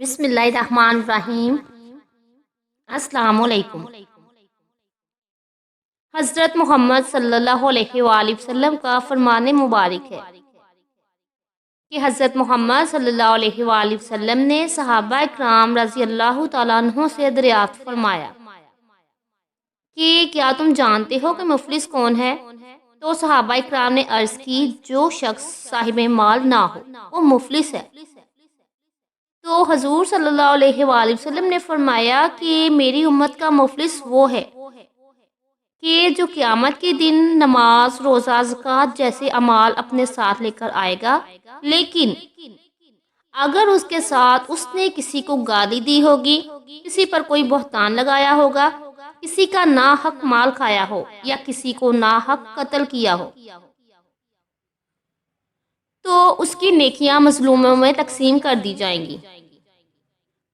بسم اللہ الرحمن الرحیم۔ السلام علیکم۔ حضرت محمد صلی اللہ علیہ وآلہ وسلم کا فرمان مبارک ہے کہ حضرت محمد صلی اللہ علیہ وآلہ وسلم نے صحابہ اکرام رضی اللہ تعالیٰ عنہ سے دریافت فرمایا کہ کیا تم جانتے ہو کہ مفلس کون ہے؟ تو صحابہ اکرام نے عرض کی جو شخص صاحب مال نہ ہو وہ مفلس ہے۔ تو حضور صلی اللہ علیہ وآلہ وسلم نے فرمایا کہ میری امت کا مفلس وہ ہے کہ جو قیامت کے دن نماز، روزہ، زکوٰۃ جیسے اعمال اپنے ساتھ لے کر آئے گا، لیکن اگر اس کے ساتھ اس نے کسی کو گالی دی ہوگی، کسی پر کوئی بہتان لگایا ہوگا، کسی کا ناحق مال کھایا ہو یا کسی کو ناحق قتل کیا ہو، تو اس کی نیکیاں مظلوموں میں تقسیم کر دی جائیں گی،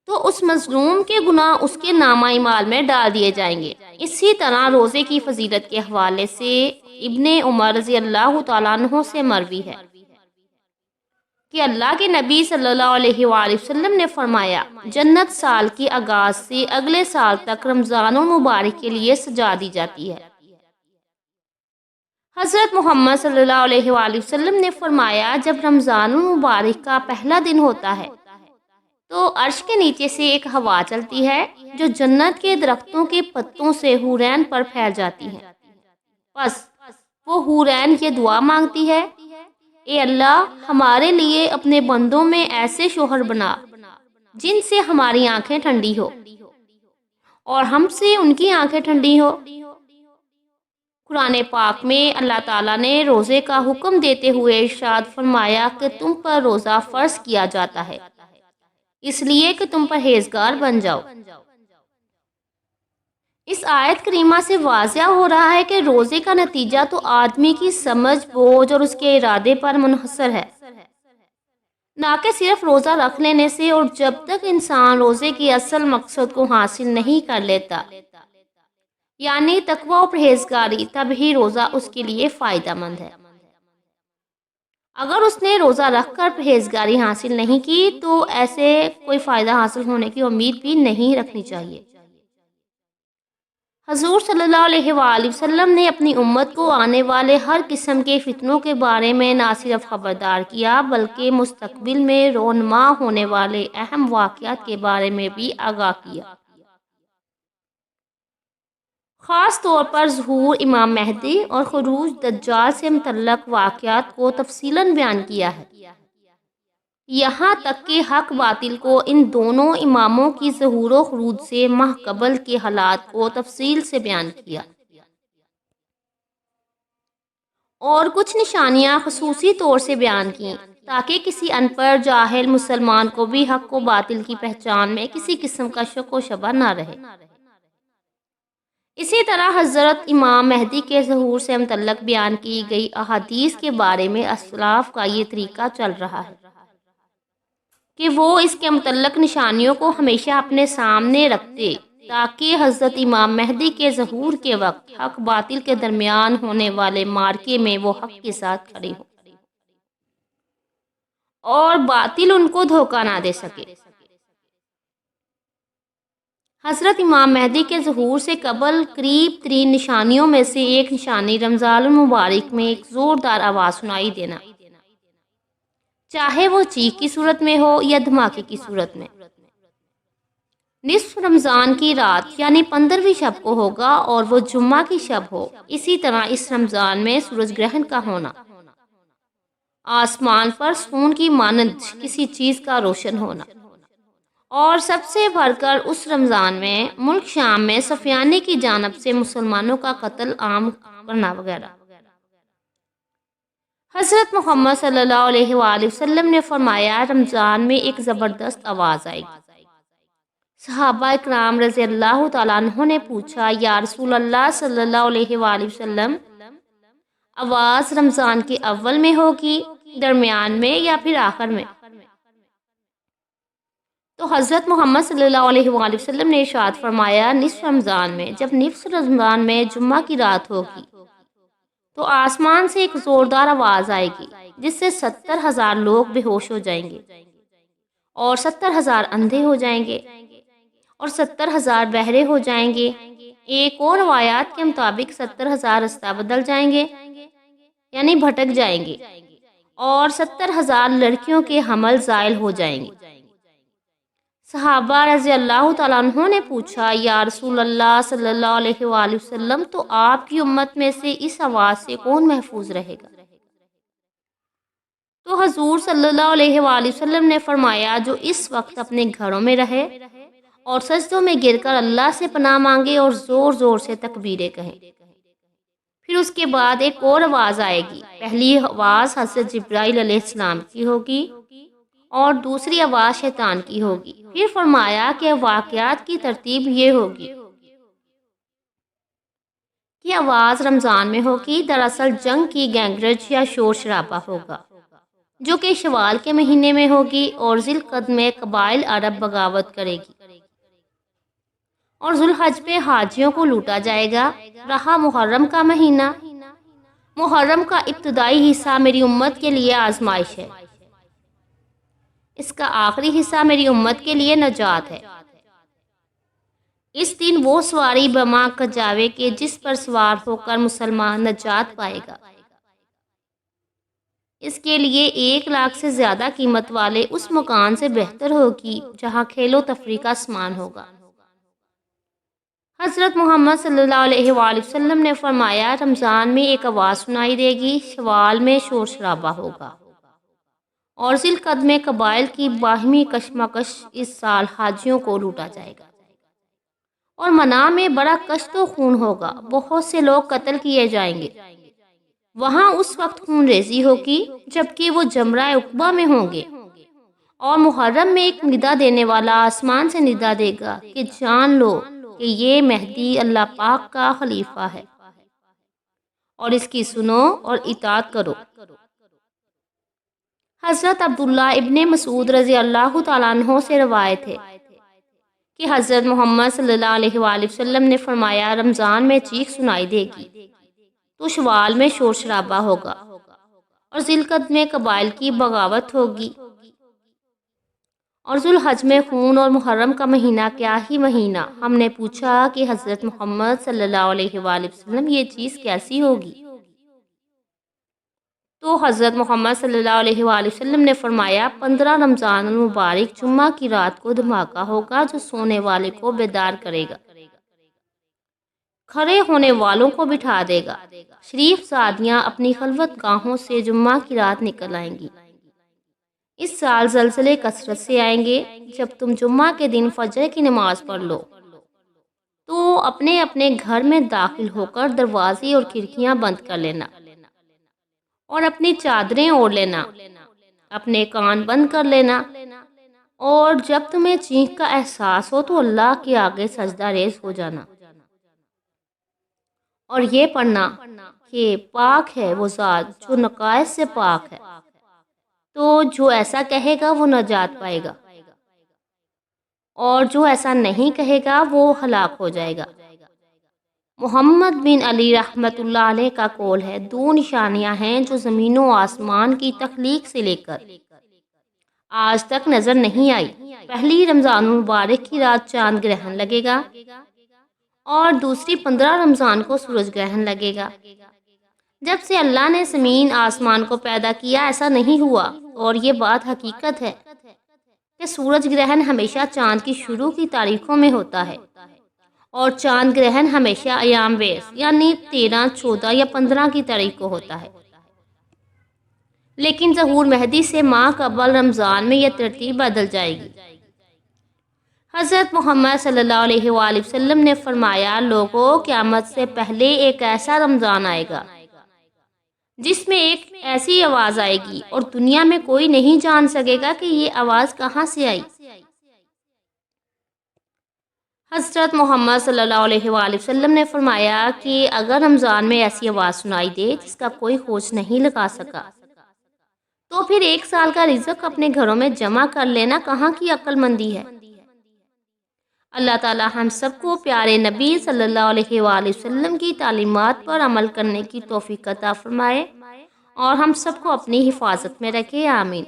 تو اس مظلوم کے گناہ اس کے نامہ اعمال میں ڈال دیے جائیں گے۔ اسی طرح روزے کی فضیلت کے حوالے سے ابن عمر رضی اللہ تعالیٰ عنہ سے مروی ہے کہ اللہ کے نبی صلی اللہ علیہ وآلہ وسلم نے فرمایا جنت سال کے آغاز سے اگلے سال تک رمضان المبارک کے لیے سجا دی جاتی ہے۔ حضرت محمد صلی اللہ علیہ وآلہ وسلم نے فرمایا جب رمضان المبارک کا پہلا دن ہوتا ہے تو عرش کے نیچے سے ایک ہوا چلتی ہے جو جنت کے درختوں کے پتوں سے حورین پر پھیل جاتی ہے۔ بس وہ حورین یہ دعا مانگتی ہے، اے اللہ ہمارے لیے اپنے بندوں میں ایسے شوہر بنا جن سے ہماری آنکھیں ٹھنڈی ہو اور ہم سے ان کی آنکھیں ٹھنڈی ہو۔ قرآن پاک میں اللہ تعالیٰ نے روزے کا حکم دیتے ہوئے ارشاد فرمایا کہ تم پر روزہ فرض کیا جاتا ہے اس لیے کہ تم پرہیزگار بن جاؤ۔ اس آیت کریمہ سے واضح ہو رہا ہے کہ روزے کا نتیجہ تو آدمی کی سمجھ، بوجھ اور اس کے ارادے پر منحصر ہے، نہ کہ صرف روزہ رکھ لینے سے۔ اور جب تک انسان روزے کے اصل مقصد کو حاصل نہیں کر لیتا یعنی تقوی و پرہیزگاری، تب ہی روزہ اس کے لیے فائدہ مند ہے۔ اگر اس نے روزہ رکھ کر پرہیزگاری حاصل نہیں کی تو ایسے کوئی فائدہ حاصل ہونے کی امید بھی نہیں رکھنی چاہیے۔ حضور صلی اللہ علیہ وآلہ وسلم نے اپنی امت کو آنے والے ہر قسم کے فتنوں کے بارے میں نہ صرف خبردار کیا بلکہ مستقبل میں رونما ہونے والے اہم واقعات کے بارے میں بھی آگاہ کیا۔ خاص طور پر ظہور امام مہدی اور خروج دجال سے متعلق واقعات کو تفصیلاً بیان کیا ہے، یہاں تک کہ حق باطل کو ان دونوں اماموں کی ظہور و خروج سے ماہ قبل کے حالات کو تفصیل سے بیان کیا، اور کچھ نشانیاں خصوصی طور سے بیان کیں تاکہ کسی ان پڑھ جاہل مسلمان کو بھی حق و باطل کی پہچان میں کسی قسم کا شک و شبہ نہ رہے۔ اسی طرح حضرت امام مہدی کے ظہور سے متعلق بیان کی گئی احادیث کے بارے میں اسلاف کا یہ طریقہ چل رہا ہے کہ وہ اس کے متعلق نشانیوں کو ہمیشہ اپنے سامنے رکھتے تاکہ حضرت امام مہدی کے ظہور کے وقت حق باطل کے درمیان ہونے والے معرکے میں وہ حق کے ساتھ کھڑے ہوں اور باطل ان کو دھوکہ نہ دے سکے۔ حضرت امام مہدی کے ظہور سے قبل قریب ترین نشانیوں میں سے ایک نشانی رمضان المبارک میں ایک زوردار آواز سنائی دینا، چاہے وہ چیخ کی صورت میں ہو یا دھماکے کی صورت میں۔ نصف رمضان کی رات یعنی 15ویں شب کو ہوگا اور وہ جمعہ کی شب ہو۔ اسی طرح اس رمضان میں سورج گرہن کا ہونا، آسمان پر ستون کی مانند کسی چیز کا روشن ہونا، اور سب سے بڑھ کر اس رمضان میں ملک شام میں سفیانے کی جانب سے مسلمانوں کا قتل عام کرنا وغیرہ۔ حضرت محمد صلی اللہ علیہ وآلہ وسلم نے فرمایا رمضان میں ایک زبردست آواز آئے گی۔ صحابہ اکرام رضی اللہ تعالیٰ عنہ نے پوچھا یا رسول اللہ صلی اللہ علیہ وآلہ وسلم، آواز رمضان کے اول میں ہوگی، درمیان میں یا پھر آخر میں؟ تو حضرت محمد صلی اللہ علیہ وآلہ وسلم نے ارشاد فرمایا نصف رمضان میں۔ جب نصف رمضان میں جمعہ کی رات ہوگی تو آسمان سے ایک زوردار آواز آئے گی جس سے 70,000 لوگ بے ہوش ہو جائیں گے اور 70,000 اندھے ہو جائیں گے اور 70,000 بہرے ہو جائیں گے۔ ایک اور روایات کے مطابق 70,000 رستہ بدل جائیں گے یعنی بھٹک جائیں گے، اور 70,000 لڑکیوں کے حمل زائل ہو جائیں گے۔ صحابہ رضی اللہ تعالیٰ عنہ نے پوچھا، یا رسول اللہ صلی اللہ علیہ وآلہ وسلم، تو آپ کی امت میں سے اس آواز سے کون محفوظ رہے گا؟ تو حضور صلی اللہ علیہ وآلہ وسلم نے فرمایا، جو اس وقت اپنے گھروں میں رہے اور سجدوں میں گر کر اللہ سے پناہ مانگے اور زور زور سے تکبیریں کہیں۔ پھر اس کے بعد ایک اور آواز آئے گی۔ پہلی آواز حضرت جبرائیل علیہ السلام کی ہوگی اور دوسری آواز شیطان کی ہوگی۔ پھر فرمایا کہ واقعات کی ترتیب یہ ہوگی کہ آواز رمضان میں ہوگی، دراصل جنگ کی گینگرج یا شور شرابہ ہوگا، جو کہ شوال کے مہینے میں ہوگی، اور ذی القعدہ میں قبائل عرب بغاوت کرے گی، اور ذوالحج پہ حاجیوں کو لوٹا جائے گا۔ رہا محرم کا مہینہ، محرم کا ابتدائی حصہ میری امت کے لیے آزمائش ہے، اس کا آخری حصہ میری امت کے لیے نجات ہے۔ اس دن وہ سواری بما کجاوے کہ جس پر سوار ہو کر مسلمان نجات پائے گا، اس کے لیے 1,00,000 سے زیادہ قیمت والے اس مکان سے بہتر ہوگی جہاں کھیل و تفریح کا سامان ہوگا۔ حضرت محمد صلی اللہ علیہ وآلہ وسلم نے فرمایا، رمضان میں ایک آواز سنائی دے گی، شوال میں شور شرابہ ہوگا، اور ذی القعدہ میں قبائل کی باہمی کشمکش۔ اس سال حاجیوں کو لوٹا جائے گا، اور منع میں بڑا کشت و خون ہوگا، بہت سے لوگ قتل کیے جائیں گے۔ وہاں اس وقت خون ریزی ہوگی جبکہ وہ جمرہ عقبہ میں ہوں گے، اور محرم میں ایک ندا دینے والا آسمان سے ندا دے گا کہ جان لو کہ یہ مہدی اللہ پاک کا خلیفہ ہے، اور اس کی سنو اور اطاعت کرو۔ حضرت عبداللہ ابن مسعود رضی اللہ تعالیٰ عنہ سے روایت ہے کہ حضرت محمد صلی اللہ علیہ وآلہ وسلم نے فرمایا، رمضان میں چیخ سنائی دے گی تو شوال میں شور شرابہ ہوگا، اور ذی القعدہ میں قبائل کی بغاوت ہوگی، اور ذوالحج میں خون، اور محرم کا مہینہ کیا ہی مہینہ۔ ہم نے پوچھا کہ حضرت محمد صلی اللہ علیہ وآلہ وسلم، یہ چیز کیسی ہوگی؟ تو حضرت محمد صلی اللہ علیہ وآلہ وسلم نے فرمایا، 15 رمضان المبارک جمعہ کی رات کو دھماکہ ہوگا جو سونے والے کو بیدار کرے گا، کھڑے ہونے والوں کو بٹھا دے گا۔ شریف زادیاں اپنی خلوت گاہوں سے جمعہ کی رات نکل آئیں گی۔ اس سال زلزلے کثرت سے آئیں گے۔ جب تم جمعہ کے دن فجر کی نماز پڑھ لو تو اپنے اپنے گھر میں داخل ہو کر دروازے اور کھڑکیاں بند کر لینا، اور اپنی چادریں اوڑھ لینا، اپنے کان بند کر لینا، اور جب تمہیں چینخ کا احساس ہو تو اللہ کے آگے سجدہ ریز ہو جانا، اور یہ پڑھنا کہ پاک ہے وہ ذات جو نقائص سے پاک ہے، تو جو ایسا کہے گا وہ نجات پائے گا، اور جو ایسا نہیں کہے گا وہ ہلاک ہو جائے گا۔ محمد بن علی رحمۃ اللہ علیہ کا قول ہے، 2 نشانیاں ہیں جو زمین و آسمان کی تخلیق سے لے کر آج تک نظر نہیں آئی۔ پہلی، رمضان المبارک کی رات چاند گرہن لگے گا، اور دوسری 15 رمضان کو سورج گرہن لگے گا۔ جب سے اللہ نے زمین آسمان کو پیدا کیا ایسا نہیں ہوا، اور یہ بات حقیقت ہے کہ سورج گرہن ہمیشہ چاند کی شروع کی تاریخوں میں ہوتا ہے، اور چاند گرہن ہمیشہ ایام بیس یعنی 13، 14 یا 15 کی تاریخ کو ہوتا ہے، لیکن ظہور مہدی سے ماہ قبل رمضان میں یہ ترتیب بدل جائے گی۔ حضرت محمد صلی اللہ علیہ وآلہ وسلم نے فرمایا، لوگوں، قیامت سے پہلے ایک ایسا رمضان آئے گا جس میں ایک ایسی آواز آئے گی اور دنیا میں کوئی نہیں جان سکے گا کہ یہ آواز کہاں سے آئی۔ حضرت محمد صلی اللہ علیہ وآلہ وسلم نے فرمایا کہ اگر رمضان میں ایسی آواز سنائی دے جس کا کوئی کھوج نہیں لگا سکا تو پھر 1 سال کا رزق اپنے گھروں میں جمع کر لینا کہاں کی عقل مندی ہے۔ اللہ تعالی ہم سب کو پیارے نبی صلی اللہ علیہ وآلہ وسلم کی تعلیمات پر عمل کرنے کی توفیق عطا فرمائے، اور ہم سب کو اپنی حفاظت میں رکھے، آمین۔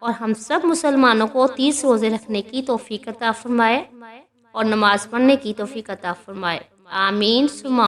اور ہم سب مسلمانوں کو 30 روزے رکھنے کی توفیق عطا فرمائے اور نماز پڑھنے کی توفیق عطا فرمائے۔ آمین ثم